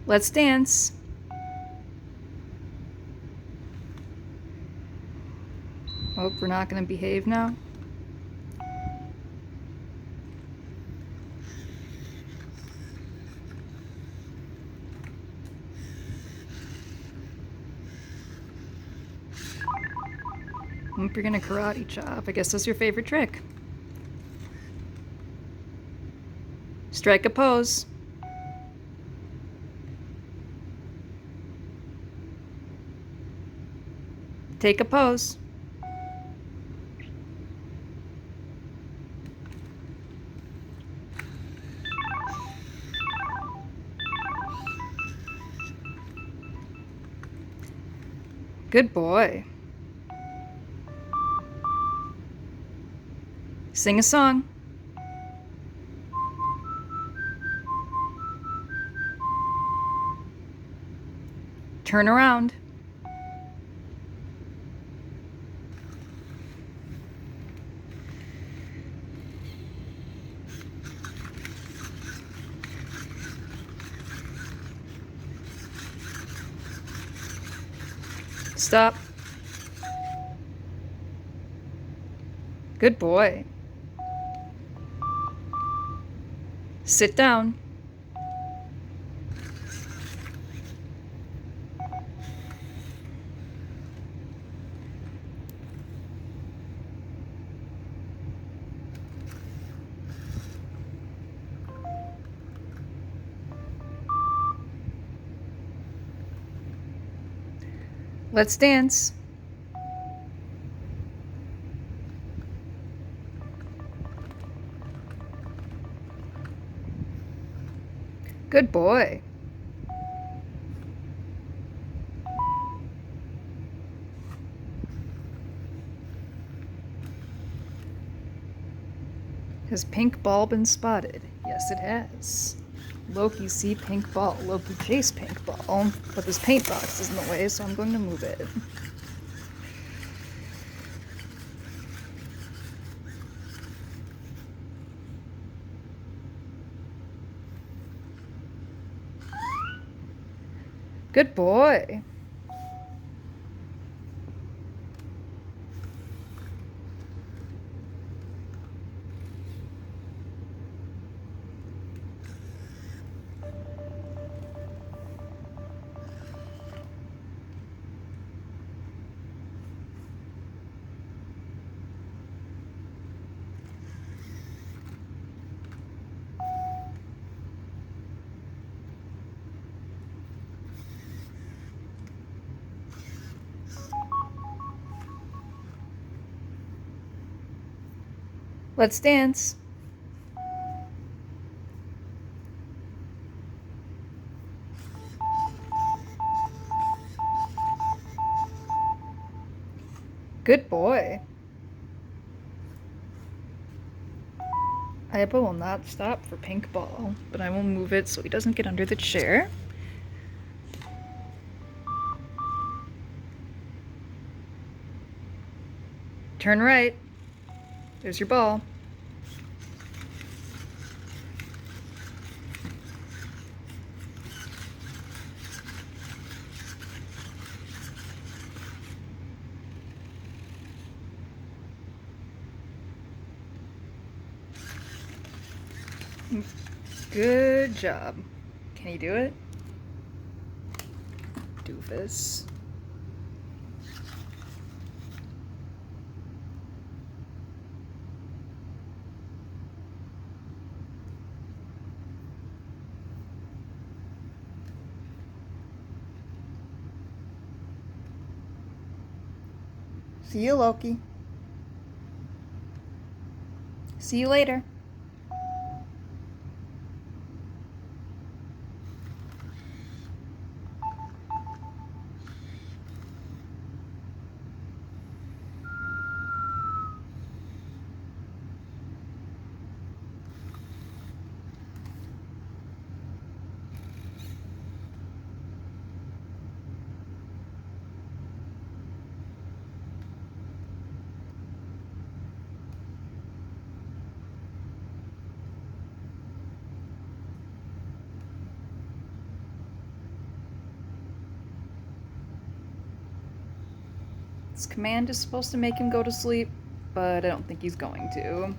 Let's dance. Oh, we're not going to behave now. Hope you're going to karate chop. I guess that's your favorite trick. Strike a pose. Take a pose. Good boy. Sing a song. Turn around. Stop. Good boy. Sit down. Let's dance. Good boy. Has pink ball been spotted? Yes, it has. Loki see pink ball. Loki chase pink ball. But this paint box is in the way, so I'm going to move it. Good boy. Let's dance. Good boy. Aibo will not stop for pink ball, but I will move it so he doesn't get under the chair. Turn right. There's your ball. Good job. Can you do it? Doofus. See you, Loki. See you later. This command is supposed to make him go to sleep, but I don't think he's going to.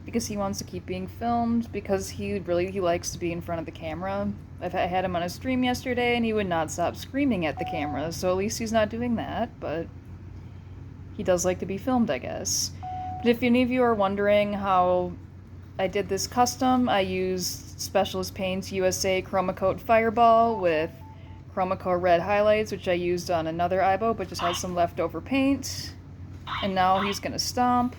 Because he wants to keep being filmed, because he likes to be in front of the camera. I had him on a stream yesterday and he would not stop screaming at the camera, so at least he's not doing that, but he does like to be filmed, I guess. But if any of you are wondering how I did this custom, I used Specialist Paints USA Chromacoat Fireball with chromacoat red highlights, which I used on another Aibo, but just had some leftover paint. And now he's gonna stomp.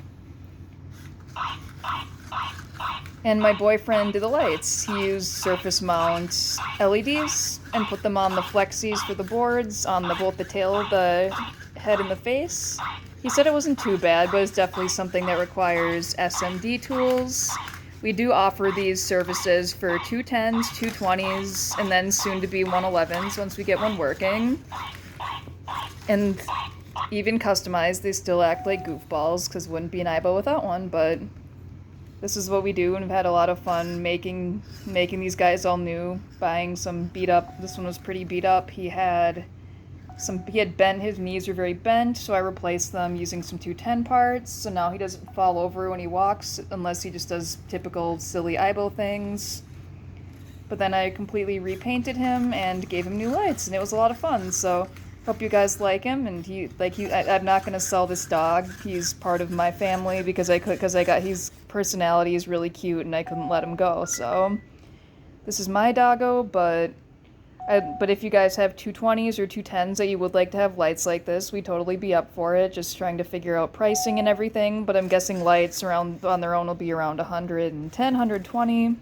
And my boyfriend did the lights. He used surface mount LEDs and put them on the flexies for the boards, on both the tail, the head, and the face. He said it wasn't too bad, but it's definitely something that requires SMD tools. We do offer these services for 210s, 220s, and then soon to be 111s once we get one working. And even customized, they still act like goofballs, because it wouldn't be an Aibo without one, but this is what we do, and we've had a lot of fun making these guys all new, buying some beat up. This one was pretty beat up. He had bent, his knees were very bent, so I replaced them using some 210 parts, so now he doesn't fall over when he walks, unless he just does typical silly Aibo things. But then I completely repainted him and gave him new lights, and it was a lot of fun, so hope you guys like him. And I'm not gonna sell this dog. He's part of my family because his personality is really cute and I couldn't let him go. So this is my doggo, but if you guys have 220s or 210s that you would like to have lights like this, we'd totally be up for it. Just trying to figure out pricing and everything, but I'm guessing lights on their own will be around 110, 120.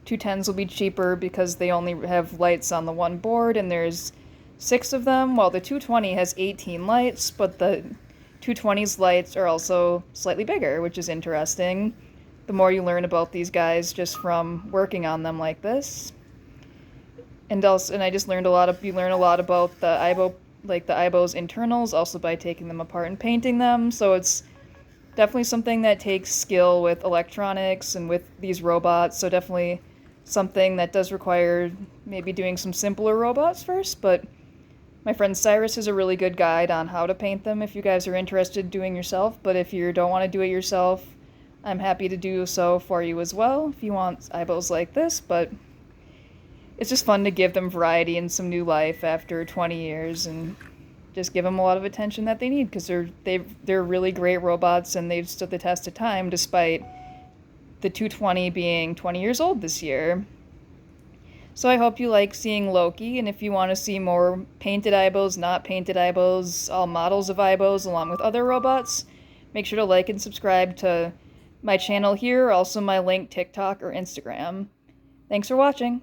210s will be cheaper because they only have lights on the one board, and there's 6 of them, while the 220 has 18 lights, but the 220's lights are also slightly bigger, which is interesting. The more you learn about these guys just from working on them like this. And I just learned you learn a lot about the Aibo, like the Aibo's internals, also by taking them apart and painting them, so it's definitely something that takes skill with electronics and with these robots, so definitely something that does require maybe doing some simpler robots first, but my friend Cyrus is a really good guide on how to paint them if you guys are interested in doing yourself, but if you don't want to do it yourself, I'm happy to do so for you as well if you want Aibos like this, but it's just fun to give them variety and some new life after 20 years and just give them a lot of attention that they need, because they're really great robots and they've stood the test of time despite the 220 being 20 years old this year. So I hope you like seeing Loki, and if you want to see more painted Aibos, not painted Aibos, all models of Aibos along with other robots, make sure to like and subscribe to my channel here, also my link TikTok or Instagram. Thanks for watching!